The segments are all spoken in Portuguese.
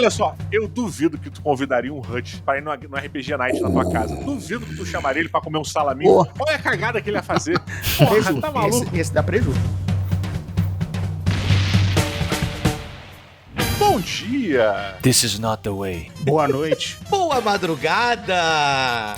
Olha só, eu duvido que tu convidaria um Hut pra ir no RPG Night na tua casa. Duvido que tu chamaria ele pra comer um salaminho. Porra. Olha a cagada que ele ia fazer. Porra, Preju. tá maluco? Esse dá preju. Bom dia! This is not the way. Boa noite. Boa madrugada!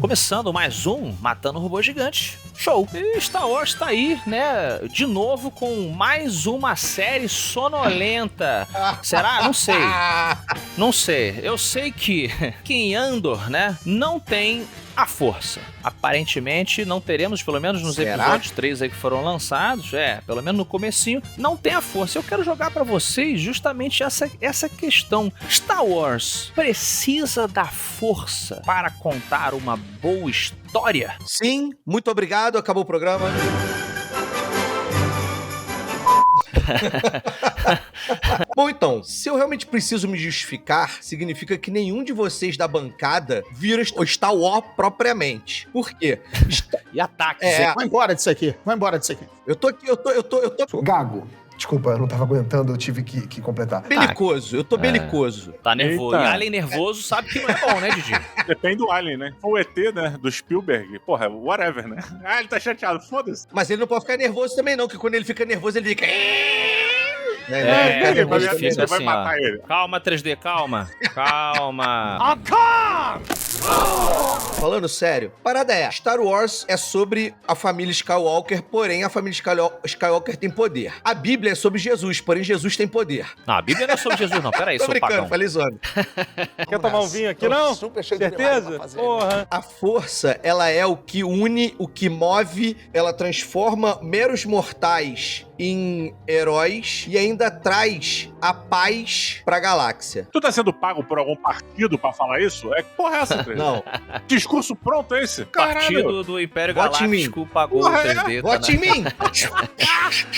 Começando mais um Matando Robô Gigante. Show! E Star Wars tá aí, né? De novo com mais uma série sonolenta. Será? Não sei. Não sei. Eu sei que em Andor, né, não tem a força. Aparentemente não teremos, pelo menos nos episódios 3 aí que foram lançados, pelo menos no comecinho, não tem a força. Eu quero jogar pra vocês justamente essa questão. Star Wars precisa da força para contar uma boa história? Sim, muito obrigado, acabou o programa. Bom, então, se eu realmente preciso me justificar, significa que nenhum de vocês da bancada vira o Star Wars propriamente. Por quê? E ataques. Vai embora disso aqui. Vai embora disso aqui. Eu tô aqui, eu tô Gago. Desculpa, eu não tava aguentando, eu tive que completar. belicoso, eu tô belicoso. Tá nervoso. Eita. E alien nervoso sabe que não é bom, né, Didi? Depende do Alien, né? O ET, né? Do Spielberg. Porra, whatever, né? Ah, ele tá chateado, foda-se. Mas ele não pode ficar nervoso também não, porque quando ele fica nervoso ele fica... Ele vai, ele fica vai assim, matar ele. Calma, 3D, calma. Calma. Falando sério, parada é, Star Wars é sobre a família Skywalker, porém a família Skywalker tem poder. A Bíblia é sobre Jesus, porém Jesus tem poder. Não, a Bíblia não é sobre Jesus, não. Peraí, Tô sou brincando, pagão. falei zoando. Quer tomar um vinho aqui, não? Super cheio de trabalho Certeza? pra fazer. Porra. A força, ela é o que une, o que move, ela transforma meros mortais em heróis e ainda traz a paz pra galáxia. Tu tá sendo pago por algum partido pra falar isso? É que porra é essa, Três? Não, Discurso pronto é esse? Partido do Império Vote em mim. Galáctico pagou Porra, o 3D. vote em mim!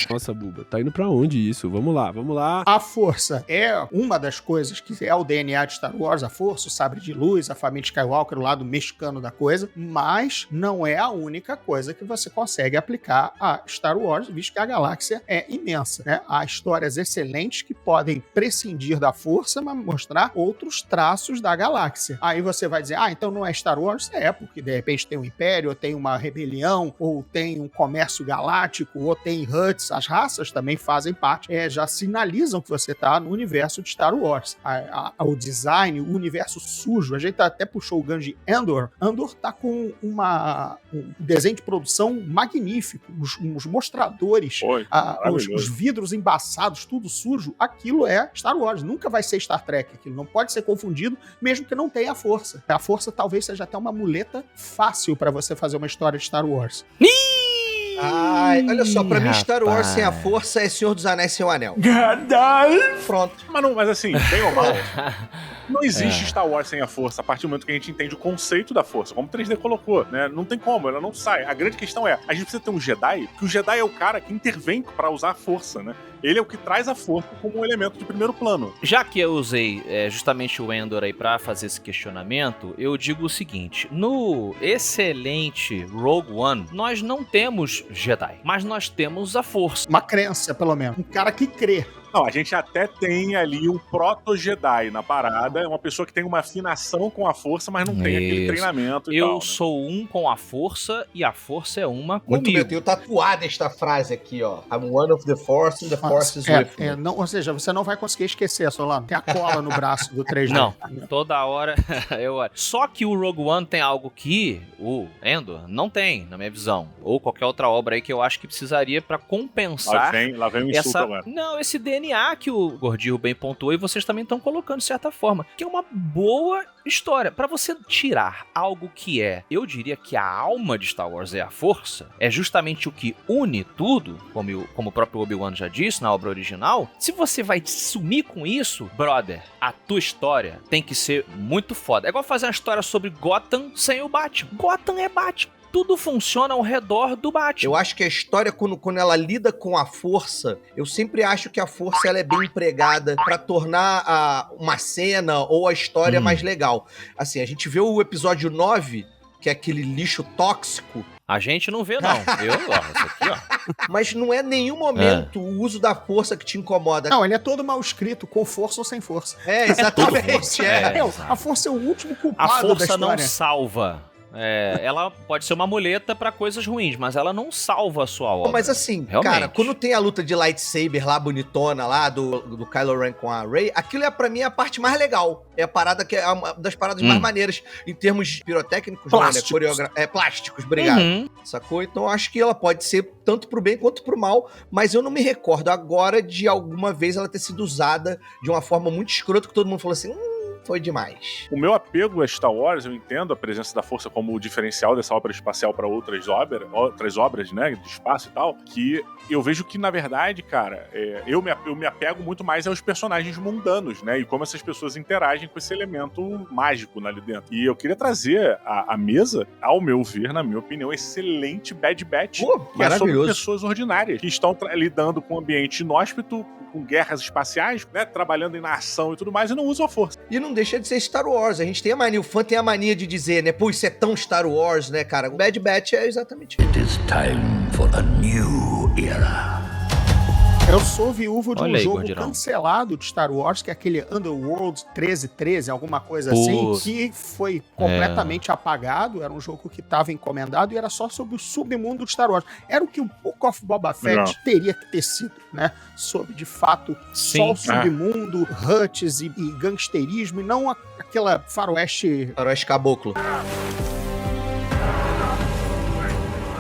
Nossa, Buba, tá indo pra onde isso? Vamos lá. A força é uma das coisas que é o DNA de Star Wars, a força, o sabre de luz, a família Skywalker, o lado mexicano da coisa, mas não é a única coisa que você consegue aplicar a Star Wars, visto que a galáxia é imensa, né? Há histórias excelentes que podem prescindir da força, mas mostrar outros traços da galáxia. Aí você vai dizer, então não é Star Wars? É, porque de repente tem um império, ou tem uma rebelião, ou tem um comércio galáctico, ou tem Hutts. As raças também fazem parte, já sinalizam que você está no universo de Star Wars. O design, o universo sujo, a gente até puxou o gancho de Andor. Andor tá com um desenho de produção magnífico, os mostradores, Oi, os vidros embaçados, tudo sujo, aquilo é Star Wars, nunca vai ser Star Trek, aquilo não pode ser confundido, mesmo que não tenha a força. A força talvez seja até uma muleta fácil para você fazer uma história de Star Wars. Ai, olha só, pra mim Star Wars rapaz. sem a força é Senhor dos Anéis sem o anel. Pronto. Mas assim, bem ou mal, não existe Star Wars sem a força, a partir do momento que a gente entende o conceito da força, como o 3D colocou, né? Não tem como, ela não sai. A grande questão é, a gente precisa ter um Jedi, porque o Jedi é o cara que intervém pra usar a força, né? Ele é o que traz a força como um elemento de primeiro plano. Já que eu usei justamente o Endor aí pra fazer esse questionamento, eu digo o seguinte: no excelente Rogue One, nós não temos Jedi, mas nós temos a força. Uma crença, pelo menos. Um cara que crê. Não, a gente até tem ali um proto-Jedi na parada, é uma pessoa que tem uma afinação com a força, mas não tem aquele Isso. treinamento e Eu tal, né? sou um com a força e a força é uma Muito bem, eu comigo. tenho tatuada esta frase aqui, ó. I'm one of the force and the force is with me. Não, ou seja, você não vai conseguir esquecer, Solano. Tem a cola no braço do 3D. Não, toda hora eu olho. Só que o Rogue One tem algo que o Endor não tem, na minha visão. Ou qualquer outra obra aí que eu acho que precisaria pra compensar Lá vem um insulto essa... agora. Não, esse DNA que o Gordinho bem pontuou e vocês também estão colocando de certa forma, que é uma boa história. Pra você tirar algo que eu diria que a alma de Star Wars é a força, é justamente o que une tudo, como o próprio Obi-Wan já disse na obra original. Se você vai sumir com isso, brother, a tua história tem que ser muito foda. É igual fazer uma história sobre Gotham sem o Batman. Gotham é Batman. Tudo funciona ao redor do Batman. Eu acho que a história, quando ela lida com a força, eu sempre acho que a força ela é bem empregada pra tornar uma cena ou a história mais legal. Assim, a gente vê o episódio 9, que é aquele lixo tóxico, A gente não vê, não. Eu, ó, isso aqui, ó. Mas não é nenhum momento o uso da força que te incomoda. Não, ele é todo mal escrito, com força ou sem força. É, exatamente. A força é o último culpado A da força história. não salva. Ela pode ser uma muleta pra coisas ruins, mas ela não salva a sua obra. Mas assim, Realmente. cara, quando tem a luta de lightsaber lá, bonitona lá, do Kylo Ren com a Rey, aquilo pra mim é a parte mais legal. É a parada que é uma das paradas mais maneiras em termos pirotécnicos, Plásticos. né? Plásticos, obrigado. Sacou? Então eu acho que ela pode ser tanto pro bem quanto pro mal, mas eu não me recordo agora de alguma vez ela ter sido usada de uma forma muito escrota que todo mundo falou assim, foi demais. O meu apego a Star Wars, eu entendo a presença da força como o diferencial dessa obra espacial para outras obras, né, de espaço e tal, que eu vejo que, na verdade, cara, eu me apego muito mais aos personagens mundanos, né, e como essas pessoas interagem com esse elemento mágico ali dentro. E eu queria trazer a mesa, ao meu ver, na minha opinião, excelente Bad Batch, que é sobre pessoas ordinárias, que estão lidando com um ambiente inóspito, com guerras espaciais, né, trabalhando na ação e tudo mais, e não usam a força. E não deixa de ser Star Wars. A gente tem a mania, o fã tem a mania de dizer, né, pô, isso é tão Star Wars, né, cara? O Bad Batch é exatamente isso. It is time for a new era. Eu sou viúvo de Olha um aí, jogo Gordinão. cancelado de Star Wars, que é aquele Underworld 1313, alguma coisa assim, que foi completamente apagado. Era um jogo que estava encomendado e era só sobre o submundo de Star Wars. Era o que o Book of Boba Fett teria que ter sido, né? Sobre, de fato, só o submundo, huts e gangsterismo, e não aquela faroeste... Faroeste caboclo.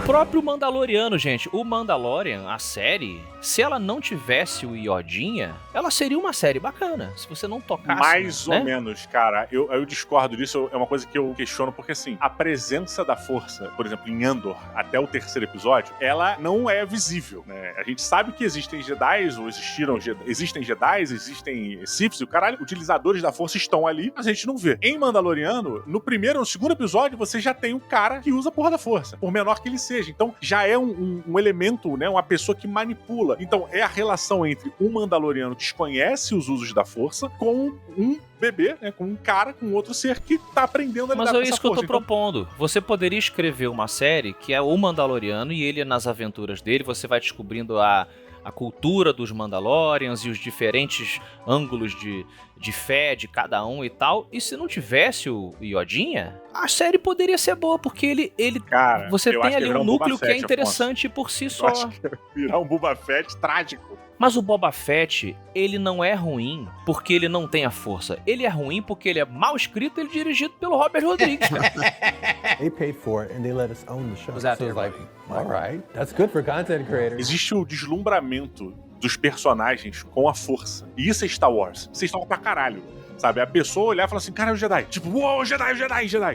O próprio Mandaloriano, gente. O Mandalorian, a série, se ela não tivesse o Iodinha, ela seria uma série bacana. Se você não tocasse, mais né? ou menos, cara. Eu discordo disso. É uma coisa que eu questiono, porque assim, a presença da força, por exemplo, em Andor, até o terceiro episódio, ela não é visível, né? A gente sabe que existem Jedis, ou existem Jedis, existem Siths, e o caralho, utilizadores da força estão ali, mas a gente não vê. Em Mandaloriano, no primeiro ou no segundo episódio, você já tem um cara que usa a porra da força, por menor que ele seja. Então, já é um elemento, né? Uma pessoa que manipula. Então, é a relação entre um Mandaloriano que desconhece os usos da força com um bebê, né? Com um cara, com outro ser que tá aprendendo a lidar Mas com é essa isso que eu força. tô propondo. Você poderia escrever uma série que é o Mandaloriano e ele nas aventuras dele, você vai descobrindo a cultura dos Mandalorians e os diferentes ângulos de fé de cada um e tal. E se não tivesse o Iodinha, a série poderia ser boa, porque ele Cara, você eu tem acho que ali virar um um núcleo Boba que é Fett, interessante por si Eu só. acho que virar um Boba Fett trágico. Mas o Boba Fett, ele não é ruim porque ele não tem a força. Ele é ruim porque ele é mal escrito e ele é dirigido pelo Robert Rodrigues, cara. They paid for it and they let us own the show. Was that So it's their like, all right, that's good for content creators. Existe o deslumbramento dos personagens com a força. E isso é Star Wars. Vocês estão pra caralho. Sabe? A pessoa olhar e falar assim, cara, é o Jedi. Tipo, uou, Jedi.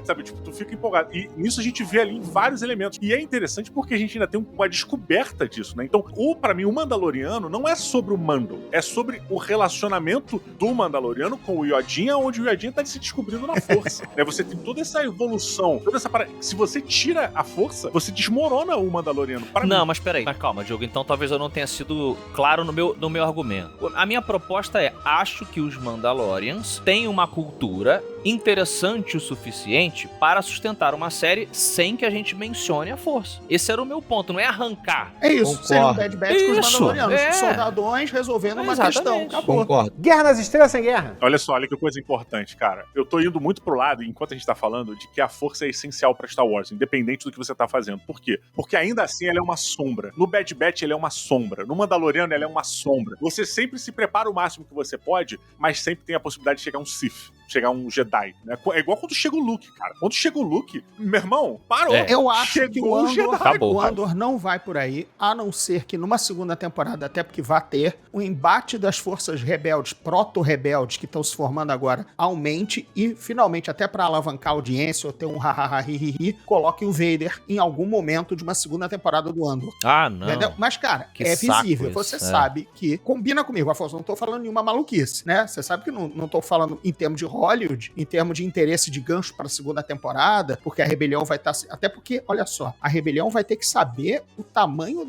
Sabe? Tipo, tu fica empolgado. E nisso a gente vê ali vários elementos. E é interessante porque a gente ainda tem uma descoberta disso, né? Então, pra mim, o Mandaloriano não é sobre o Mando. É sobre o relacionamento do Mandaloriano com o Yodinha, onde o Yodinha tá se descobrindo na força. Né? Você tem toda essa evolução, toda essa parada. Se você tira a força, você desmorona o Mandaloriano. Não, mas peraí. Mas calma, Diogo. Então talvez eu não tenha sido claro no meu argumento. A minha proposta é, acho que os Mandalorians têm uma cultura interessante o suficiente para sustentar uma série sem que a gente mencione a força. Esse era o meu ponto, não é arrancar. É isso, Concordo. seria um Bad Batch com os Isso, Mandalorianos. Soldadões resolvendo uma Exatamente. questão. Acabou. Concordo. Guerra nas Estrelas sem guerra. Olha só, olha que coisa importante, cara. Eu tô indo muito pro lado, enquanto a gente tá falando, de que a força é essencial pra Star Wars, independente do que você tá fazendo. Por quê? Porque ainda assim ela é uma sombra. No Bad Batch ela é uma sombra. No Mandaloriano ela é uma sombra. Você sempre se prepara o máximo que você pode, mas sempre tem a possibilidade de chegar um Sith, chegar um Jedi, né? É igual quando chega o Luke, cara. Quando chega o Luke, meu irmão, parou. Eu acho que o Jedi. Andor não vai por aí, a não ser que numa segunda temporada, até porque vai ter, o embate das forças rebeldes, proto-rebeldes, que estão se formando agora, aumente e, finalmente, até pra alavancar a audiência ou ter um ha-ha-ha-hi-hi-hi, coloque o Vader em algum momento de uma segunda temporada do Andor. Ah, não. Entendeu? Mas, cara, Que é saco visível. isso, Você sabe que combina comigo, Afonso. Não tô falando nenhuma maluquice, né? Você sabe que não tô falando em termos de Hollywood, em termos de interesse de gancho para a segunda temporada, porque a Rebelião vai estar... Até porque, olha só, a Rebelião vai ter que saber o tamanho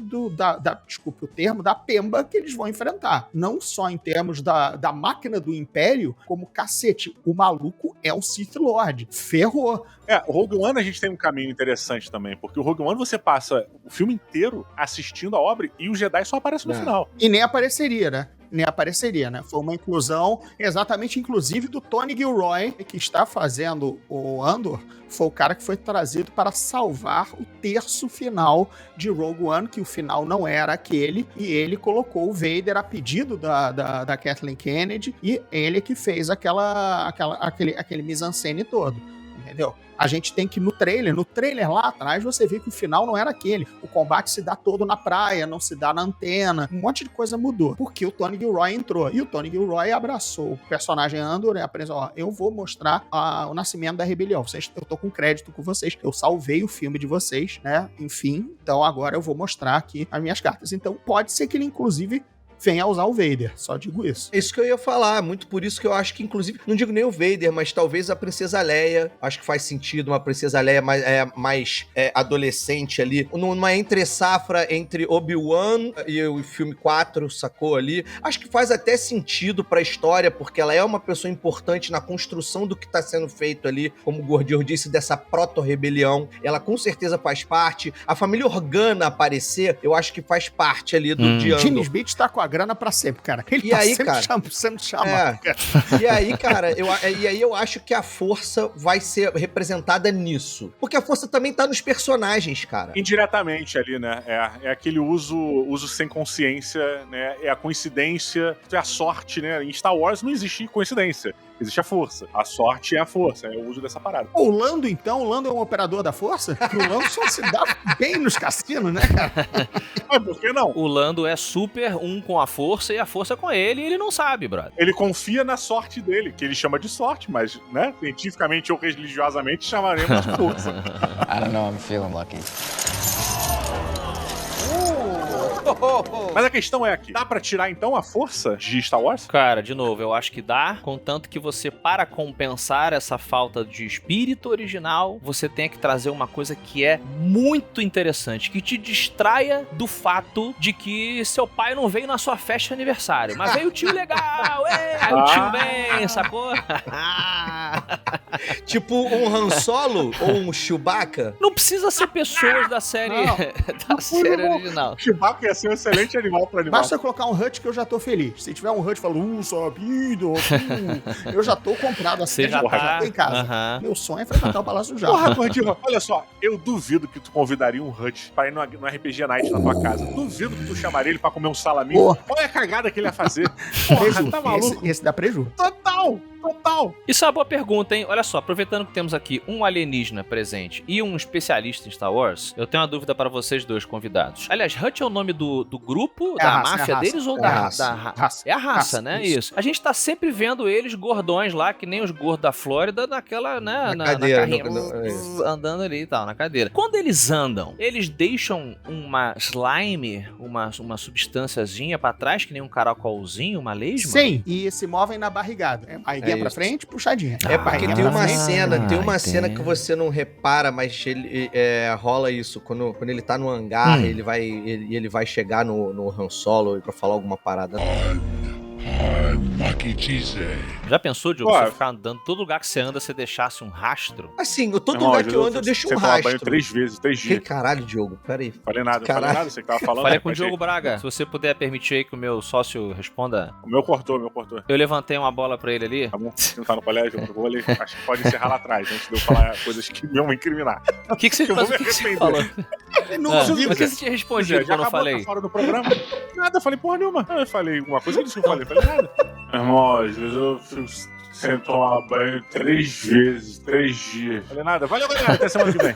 desculpe o termo, da pemba que eles vão enfrentar. Não só em termos da máquina do Império, como, cacete, o maluco é um Sith Lord. Ferrou. O Rogue One a gente tem um caminho interessante também, porque o Rogue One você passa o filme inteiro assistindo a obra e o Jedi só aparece no final. E nem apareceria, né? Foi uma inclusão, exatamente, inclusive, do Tony Gilroy, que está fazendo o Andor, foi o cara que foi trazido para salvar o terço final de Rogue One, que o final não era aquele, e ele colocou o Vader a pedido da Kathleen Kennedy, e ele que fez aquele mise-en-scène todo, entendeu? A gente tem que, no trailer lá atrás, você vê que o final não era aquele. O combate se dá todo na praia, não se dá na antena. Um monte de coisa mudou, porque o Tony Gilroy entrou. E o Tony Gilroy abraçou o personagem Andor e apresentou, eu vou mostrar o nascimento da rebelião. Eu tô com crédito com vocês. Eu salvei o filme de vocês, né? Enfim, então agora eu vou mostrar aqui as minhas cartas. Então pode ser que ele, inclusive, venha a usar o Vader, só digo isso. Isso que eu ia falar, muito por isso que eu acho que, inclusive, não digo nem o Vader, mas talvez a Princesa Leia, acho que faz sentido, uma Princesa Leia mais adolescente ali, numa entre-safra entre Obi-Wan e o filme 4, sacou ali, acho que faz até sentido pra história, porque ela é uma pessoa importante na construção do que tá sendo feito ali, como o Gordinho disse, dessa proto-rebelião, ela com certeza faz parte, a família Organa aparecer, eu acho que faz parte ali do de Andor. Gene Smith tá com a grana pra sempre, cara. Ele e tá aí, sempre cara, sendo chamado. E aí, cara, eu acho que a força vai ser representada nisso. Porque a força também tá nos personagens, cara. Indiretamente ali, né? É aquele uso sem consciência, né? É a coincidência, é a sorte, né? Em Star Wars não existe coincidência. Existe a força. A sorte é a força. É o uso dessa parada. O Lando, então? O Lando é um operador da força? Porque o Lando só se dá bem nos cassinos, né, cara? Mas por que não? O Lando é super um com a força e a força com ele, e ele não sabe, brother. Ele confia na sorte dele, que ele chama de sorte, mas, né, cientificamente ou religiosamente chamaremos de força. I don't know, I'm feeling lucky. Mas a questão é aqui, dá pra tirar então a força de Star Wars? Cara, de novo, eu acho que dá, contanto que você, para compensar essa falta de espírito original, você tenha que trazer uma coisa que é muito interessante, que te distraia do fato de que seu pai não veio na sua festa de aniversário, mas veio o tio legal, aí o tio vem, sacou? Tipo um Han Solo ou um Chewbacca? Não precisa ser pessoas da série, da série original. Chewbacca ia ser um excelente animal pra animal. Basta colocar um Hut que eu já tô feliz. Se tiver um Hut falando, sabido, eu já tô comprado assim, já tô em casa. Meu sonho é frequentar o Palácio do Jabba. Porra, Gordinho, olha só, eu duvido que tu convidaria um Hut pra ir no RPG Night na tua casa. Duvido que tu chamaria ele pra comer um salaminho. Olha a cagada que ele ia fazer. Porra, tá maluco? Esse dá preju. Total! Isso é uma boa pergunta, hein? Olha só, aproveitando que temos aqui um alienígena presente e um especialista em Star Wars, eu tenho uma dúvida para vocês dois convidados. Aliás, Hut é o nome do grupo, da máfia deles ou da raça? É a raça, né? Isso. A gente tá sempre vendo eles gordões lá, que nem os gordos da Flórida, naquela, né? Na carrinha, andando ali e tal, na cadeira. Quando eles andam, eles deixam uma slime, uma substânciazinha pra trás, que nem um caracolzinho, uma lesma? Sim, e se movem na barrigada. Aí pra frente, puxadinha. É porque tem uma cena que você não repara, mas ele rola isso. Quando ele tá no hangar, ele vai chegar no Han Solo pra falar alguma parada. Já pensou, Diogo, você ficar andando, todo lugar que você anda, você deixasse um rastro? Assim, todo lugar que eu ando, eu deixo um rastro. Banho 3 vezes, 3 dias. Que caralho, Diogo, peraí. Falei nada, você que tava falando. Falei com o Diogo Braga, se você puder permitir aí que o meu sócio responda. O meu cortou. Eu levantei uma bola pra ele ali. Tá bom, você não tá no colégio, eu vou ali, acho que pode encerrar lá atrás, antes de eu falar coisas que me vão incriminar. O que você falou? Mas o que você tinha respondido quando eu falei? Fora do programa? Nada, eu falei porra nenhuma. Eu falei alguma coisa disso que eu falei nada. Irmão, às vezes eu fico sem tomar banho 3 vezes, 3 dias. Falei nada, valeu galera, até semana que vem.